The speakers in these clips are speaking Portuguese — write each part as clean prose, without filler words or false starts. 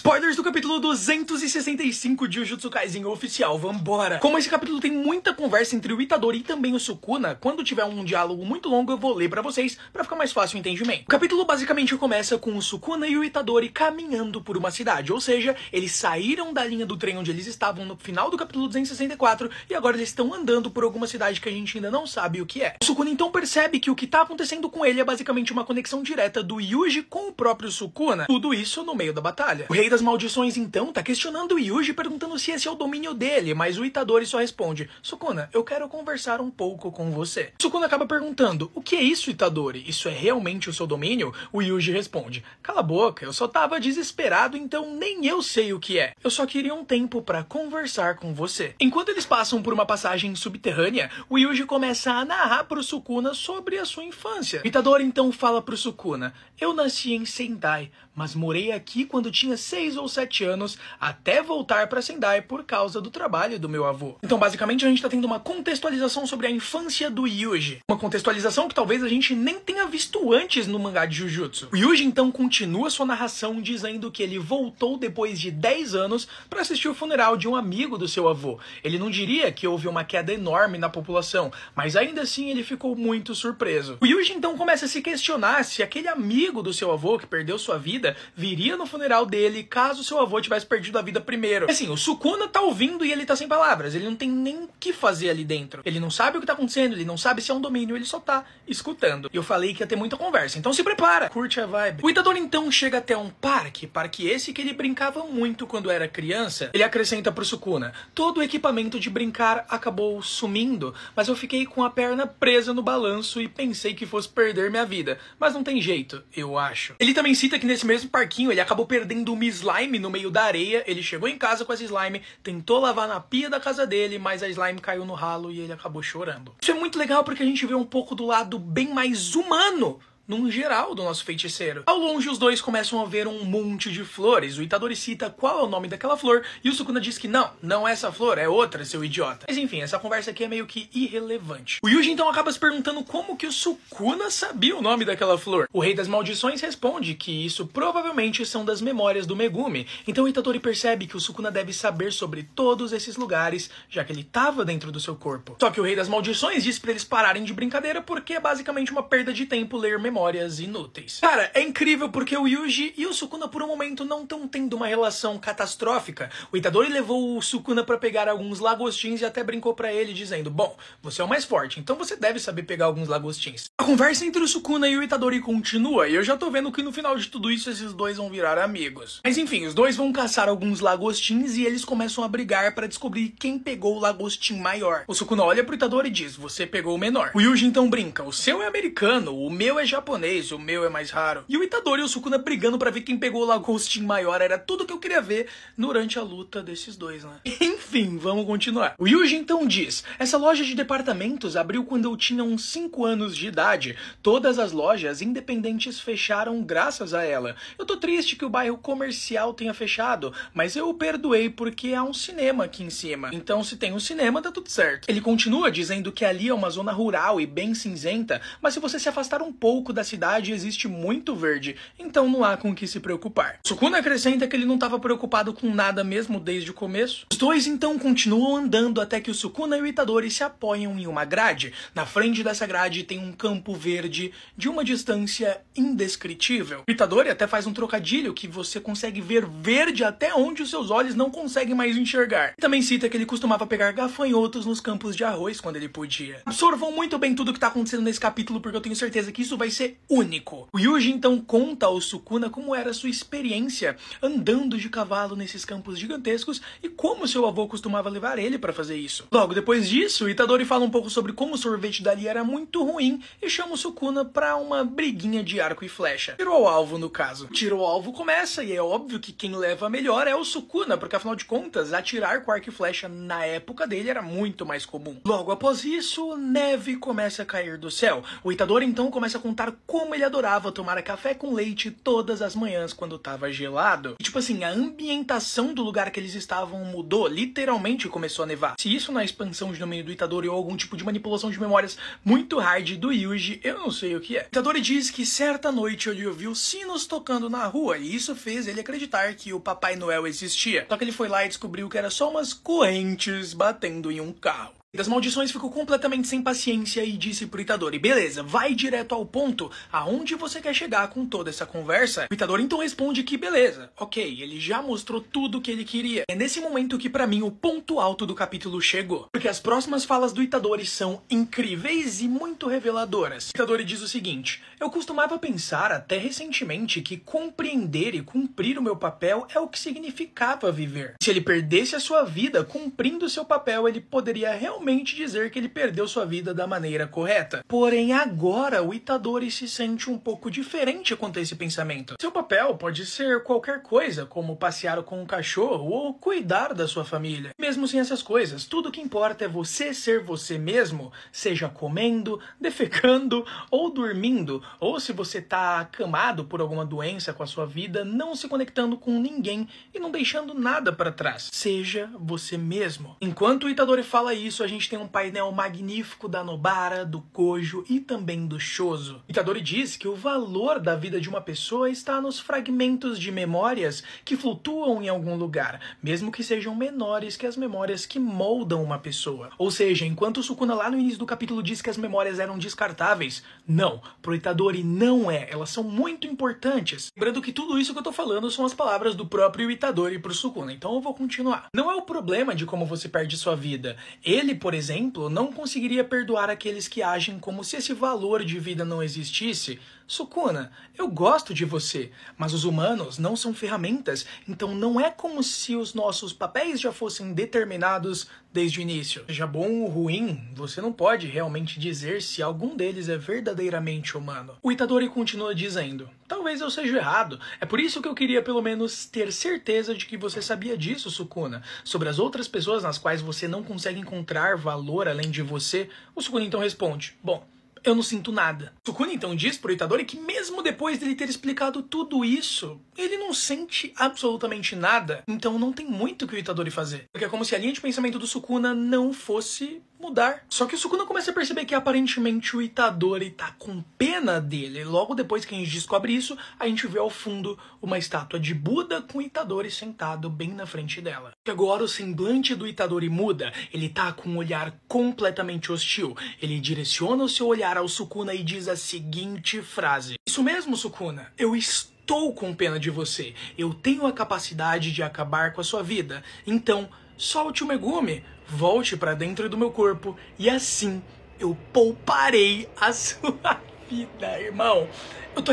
Spoilers do capítulo 265 de Jujutsu Kaisen oficial, vambora! Como esse capítulo tem muita conversa entre o Itadori e também o Sukuna, quando tiver um diálogo muito longo eu vou ler pra vocês, pra ficar mais fácil o entendimento. O capítulo basicamente começa com o Sukuna e o Itadori caminhando por uma cidade, ou seja, eles saíram da linha do trem onde eles estavam no final do capítulo 264 e agora eles estão andando por alguma cidade que a gente ainda não sabe o que é. O Sukuna então percebe que o que tá acontecendo com ele é basicamente uma conexão direta do Yuji com o próprio Sukuna, tudo isso no meio da batalha. O Rei das Maldições então tá questionando o Yuji, perguntando se esse é o domínio dele, mas o Itadori só responde: Sukuna, eu quero conversar um pouco com você. Sukuna acaba perguntando: o que é isso, Itadori? Isso é realmente o seu domínio? O Yuji responde: cala a boca, eu só tava desesperado, então nem eu sei o que é. Eu só queria um tempo pra conversar com você. Enquanto eles passam por uma passagem subterrânea, o Yuji começa a narrar pro Sukuna sobre a sua infância. O Itadori então fala pro Sukuna: eu nasci em Sendai, mas morei aqui quando tinha 6 ou 7 anos, até voltar pra Sendai por causa do trabalho do meu avô. Então basicamente a gente tá tendo uma contextualização sobre a infância do Yuji. Uma contextualização que talvez a gente nem tenha visto antes no mangá de Jujutsu. O Yuji então continua sua narração dizendo que ele voltou depois de 10 anos pra assistir o funeral de um amigo do seu avô. Ele não diria que houve uma queda enorme na população, mas ainda assim ele ficou muito surpreso. O Yuji então começa a se questionar se aquele amigo do seu avô que perdeu sua vida viria no funeral dele caso seu avô tivesse perdido a vida primeiro. Assim, o Sukuna tá ouvindo e ele tá sem palavras, ele não tem nem o que fazer ali dentro. Ele não sabe o que tá acontecendo, ele não sabe se é um domínio, ele só tá escutando. E eu falei que ia ter muita conversa, então se prepara, curte a vibe. O Itadori então chega até um parque esse que ele brincava muito quando era criança. Ele acrescenta pro Sukuna: todo o equipamento de brincar acabou sumindo, mas eu fiquei com a perna presa no balanço e pensei que fosse perder minha vida. Mas não tem jeito, eu acho. Ele também cita que nesse mesmo parquinho ele acabou perdendo uma slime no meio da areia. Ele chegou em casa com essa slime, tentou lavar na pia da casa dele, mas a slime caiu no ralo e ele acabou chorando. Isso é muito legal porque a gente vê um pouco do lado bem mais humano num geral do nosso feiticeiro. Ao longe os dois começam a ver um monte de flores. O Itadori cita qual é o nome daquela flor e o Sukuna diz que não é essa flor, é outra, seu idiota. Mas enfim, essa conversa aqui é meio que irrelevante. O Yuji então acaba se perguntando como que o Sukuna sabia o nome daquela flor. O Rei das Maldições responde que isso provavelmente são das memórias do Megumi. Então o Itadori percebe que o Sukuna deve saber sobre todos esses lugares, já que ele estava dentro do seu corpo. Só que o Rei das Maldições diz pra eles pararem de brincadeira porque é basicamente uma perda de tempo ler memórias inúteis. Cara, é incrível porque o Yuji e o Sukuna por um momento não estão tendo uma relação catastrófica. O Itadori levou o Sukuna pra pegar alguns lagostins e até brincou pra ele dizendo: bom, você é o mais forte, então você deve saber pegar alguns lagostins. A conversa entre o Sukuna e o Itadori continua e eu já tô vendo que no final de tudo isso esses dois vão virar amigos. Mas enfim, os dois vão caçar alguns lagostins e eles começam a brigar pra descobrir quem pegou o lagostim maior. O Sukuna olha pro Itadori e diz: você pegou o menor. O Yuji então brinca: o seu é americano, o meu é japonês, o meu é mais raro. E o Itadori e o Sukuna brigando pra ver quem pegou o lagostim maior. Era tudo que eu queria ver durante a luta desses dois, né? Enfim, vamos continuar. O Yuji então diz: essa loja de departamentos abriu quando eu tinha uns 5 anos de idade. Todas as lojas independentes fecharam graças a ela. Eu tô triste que o bairro comercial tenha fechado, mas eu o perdoei porque há um cinema aqui em cima. Então se tem um cinema, tá tudo certo. Ele continua dizendo que ali é uma zona rural e bem cinzenta, mas se você se afastar um pouco da cidade existe muito verde, então não há com o que se preocupar. Sukuna acrescenta que ele não estava preocupado com nada mesmo desde o começo. Os dois então continuam andando até que o Sukuna e o Itadori se apoiam em uma grade. Na frente dessa grade tem um campo verde de uma distância indescritível. O Itadori até faz um trocadilho que você consegue ver verde até onde os seus olhos não conseguem mais enxergar. E também cita que ele costumava pegar gafanhotos nos campos de arroz quando ele podia. Absorvam muito bem tudo que tá acontecendo nesse capítulo porque eu tenho certeza que isso vai ser único. O Yuji então conta ao Sukuna como era a sua experiência andando de cavalo nesses campos gigantescos e como seu avô costumava levar ele para fazer isso. Logo depois disso, Itadori fala um pouco sobre como o sorvete dali era muito ruim e chama o Sukuna pra uma briguinha de arco e flecha. Tiro ao alvo no caso. Tiro ao alvo começa e é óbvio que quem leva melhor é o Sukuna, porque afinal de contas, atirar com arco e flecha na época dele era muito mais comum. Logo após isso, neve começa a cair do céu. O Itadori então começa a contar como ele adorava tomar café com leite todas as manhãs quando tava gelado. E tipo assim, a ambientação do lugar que eles estavam mudou. literalmente começou a nevar. Se isso não é expansão de domínio do Itadori ou algum tipo de manipulação de memórias muito hard do Yuji, eu não sei o que é. Itadori diz que certa noite ele ouviu sinos tocando na rua e isso fez ele acreditar que o Papai Noel existia. Só que ele foi lá e descobriu que era só umas correntes batendo em um carro. Das Maldições ficou completamente sem paciência e disse pro Itadori: beleza, vai direto ao ponto, aonde você quer chegar com toda essa conversa? O Itadori então responde que beleza, ok, ele já mostrou tudo o que ele queria. É nesse momento que pra mim o ponto alto do capítulo chegou, porque as próximas falas do Itadori são incríveis e muito reveladoras. O Itadori diz o seguinte: eu costumava pensar até recentemente que compreender e cumprir o meu papel é o que significava viver. Se ele perdesse a sua vida cumprindo seu papel, ele poderia realmente dizer que ele perdeu sua vida da maneira correta. Porém, agora o Itadori se sente um pouco diferente quanto a esse pensamento. Seu papel pode ser qualquer coisa, como passear com um cachorro ou cuidar da sua família. Mesmo sem essas coisas, tudo que importa é você ser você mesmo, seja comendo, defecando ou dormindo, ou se você tá acamado por alguma doença com a sua vida, não se conectando com ninguém e não deixando nada para trás. Seja você mesmo. Enquanto o Itadori fala isso, a gente tem um painel magnífico da Nobara, do Gojo e também do Shozo. Itadori diz que o valor da vida de uma pessoa está nos fragmentos de memórias que flutuam em algum lugar, mesmo que sejam menores que as memórias que moldam uma pessoa. Ou seja, enquanto o Sukuna lá no início do capítulo diz que as memórias eram descartáveis, não, pro Itadori não é, elas são muito importantes. Lembrando que tudo isso que eu tô falando são as palavras do próprio Itadori pro Sukuna, então eu vou continuar. Não é o problema de como você perde sua vida. Ele, por exemplo, não conseguiria perdoar aqueles que agem como se esse valor de vida não existisse. Sukuna, eu gosto de você, mas os humanos não são ferramentas, então não é como se os nossos papéis já fossem determinados desde o início. Seja bom ou ruim, você não pode realmente dizer se algum deles é verdadeiramente humano. O Itadori continua dizendo: talvez eu seja errado, é por isso que eu queria pelo menos ter certeza de que você sabia disso, Sukuna. Sobre as outras pessoas nas quais você não consegue encontrar valor além de você, o Sukuna então responde: bom, eu não sinto nada. Sukuna então diz pro Itadori que mesmo depois dele ter explicado tudo isso, ele não sente absolutamente nada. Então não tem muito que o Itadori fazer. Porque é como se a linha de pensamento do Sukuna não fosse mudar. Só que o Sukuna começa a perceber que aparentemente o Itadori tá com pena dele. Logo depois que a gente descobre isso, a gente vê ao fundo uma estátua de Buda com o Itadori sentado bem na frente dela. E agora o semblante do Itadori muda. Ele tá com um olhar completamente hostil. Ele direciona o seu olhar ao Sukuna e diz a seguinte frase: isso mesmo, Sukuna, eu estou com pena de você. Eu tenho a capacidade de acabar com a sua vida. Então, solte o Megumi, volte pra dentro do meu corpo e assim eu pouparei a sua vida, irmão. Eu tô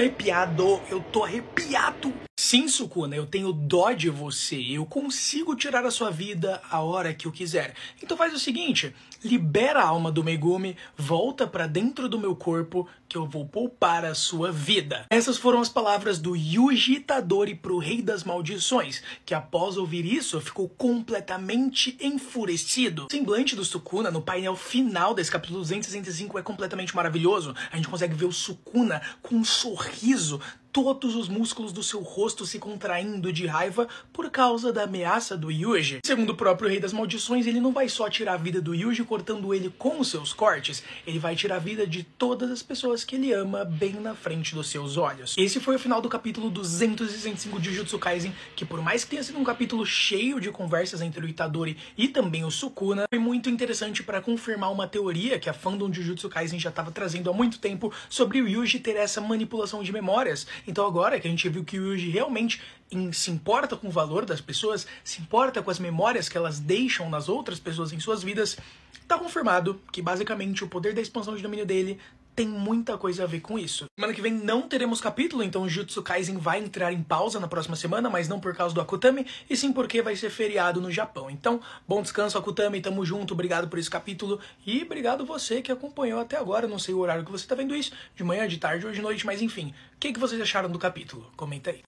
arrepiado. Sim, Sukuna, eu tenho dó de você. Eu consigo tirar a sua vida a hora que eu quiser. Então faz o seguinte, libera a alma do Megumi, volta pra dentro do meu corpo que eu vou poupar a sua vida. Essas foram as palavras do Yuji Itadori pro Rei das Maldições, que após ouvir isso ficou completamente enfurecido. O semblante do Sukuna no painel final desse capítulo 265 é completamente maravilhoso. A gente consegue ver o Sukuna com um sorriso, todos os músculos do seu rosto se contraindo de raiva por causa da ameaça do Yuji. Segundo o próprio Rei das Maldições, ele não vai só tirar a vida do Yuji cortando ele com os seus cortes, ele vai tirar a vida de todas as pessoas que ele ama bem na frente dos seus olhos. Esse foi o final do capítulo 265 de Jujutsu Kaisen, que por mais que tenha sido um capítulo cheio de conversas entre o Itadori e também o Sukuna, foi muito interessante para confirmar uma teoria que a fandom de Jujutsu Kaisen já estava trazendo há muito tempo sobre o Yuji ter essa manipulação de memórias. Então agora que a gente viu que o Yuji realmente se importa com o valor das pessoas, se importa com as memórias que elas deixam nas outras pessoas em suas vidas, tá confirmado que basicamente o poder da expansão de domínio dele tem muita coisa a ver com isso. Semana que vem não teremos capítulo, então Jujutsu Kaisen vai entrar em pausa na próxima semana, mas não por causa do Akutami, e sim porque vai ser feriado no Japão. Então, bom descanso, Akutami, tamo junto, obrigado por esse capítulo, e obrigado você que acompanhou até agora. Não sei o horário que você tá vendo isso, de manhã, de tarde ou de noite, mas enfim, o que vocês acharam do capítulo? Comenta aí.